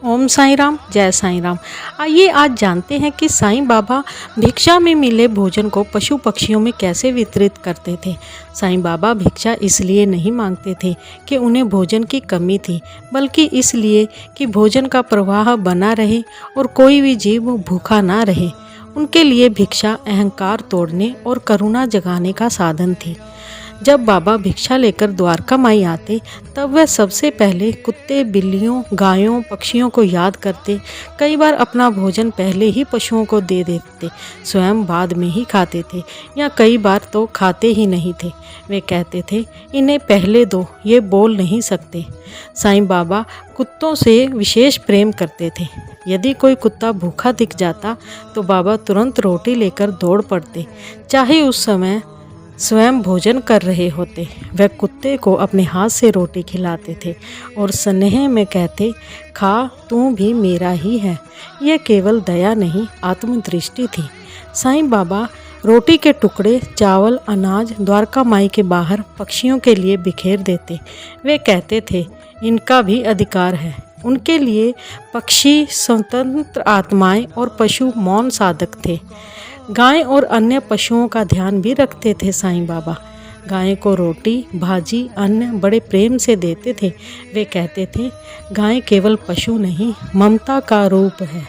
ओम साईं राम, जय साईं राम। आइए आज जानते हैं कि साईं बाबा भिक्षा में मिले भोजन को पशु पक्षियों में कैसे वितरित करते थे। साईं बाबा भिक्षा इसलिए नहीं मांगते थे कि उन्हें भोजन की कमी थी, बल्कि इसलिए कि भोजन का प्रवाह बना रहे और कोई भी जीव भूखा ना रहे। उनके लिए भिक्षा अहंकार तोड़ने और करुणा जगाने का साधन थी। जब बाबा भिक्षा लेकर द्वारका माई आते तब वह सबसे पहले कुत्ते, बिल्लियों, गायों, पक्षियों को याद करते। कई बार अपना भोजन पहले ही पशुओं को दे देते, स्वयं बाद में ही खाते थे, या कई बार तो खाते ही नहीं थे। वे कहते थे, इन्हें पहले दो, ये बोल नहीं सकते। साईं बाबा कुत्तों से विशेष प्रेम करते थे। यदि कोई कुत्ता भूखा दिख जाता तो बाबा तुरंत रोटी लेकर दौड़ पड़ते, चाहे उस समय स्वयं भोजन कर रहे होते। वह कुत्ते को अपने हाथ से रोटी खिलाते थे और स्नेह में कहते, खा, तू भी मेरा ही है। यह केवल दया नहीं, आत्मदृष्टि थी। साईं बाबा रोटी के टुकड़े, चावल, अनाज द्वारका माई के बाहर पक्षियों के लिए बिखेर देते। वे कहते थे, इनका भी अधिकार है। उनके लिए पक्षी स्वतंत्र आत्माएं और पशु मौन साधक थे। गाय और अन्य पशुओं का ध्यान भी रखते थे साईं बाबा। गाय को रोटी, भाजी, अन्न बड़े प्रेम से देते थे। वे कहते थे, गाय केवल पशु नहीं, ममता का रूप है।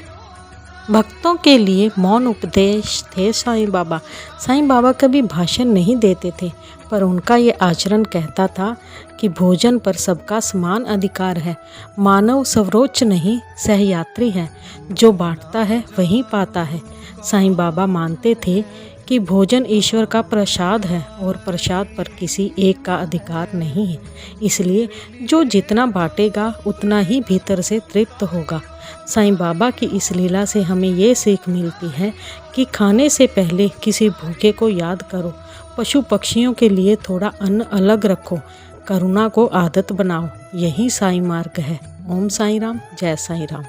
भक्तों के लिए मौन उपदेश थे साईं बाबा। साईं बाबा कभी भाषण नहीं देते थे, पर उनका ये आचरण कहता था कि भोजन पर सबका समान अधिकार है। मानव सर्वोच्च नहीं, सहयात्री है। जो बांटता है वही पाता है। साईं बाबा मानते थे कि भोजन ईश्वर का प्रसाद है और प्रसाद पर किसी एक का अधिकार नहीं है। इसलिए जो जितना बांटेगा उतना ही भीतर से तृप्त होगा। साईं बाबा की इस लीला से हमें ये सीख मिलती है कि खाने से पहले किसी भूखे को याद करो, पशु पक्षियों के लिए थोड़ा अन्न अलग रखो, करुणा को आदत बनाओ। यही साईं मार्ग है। ओम साईं राम, जय साईं राम।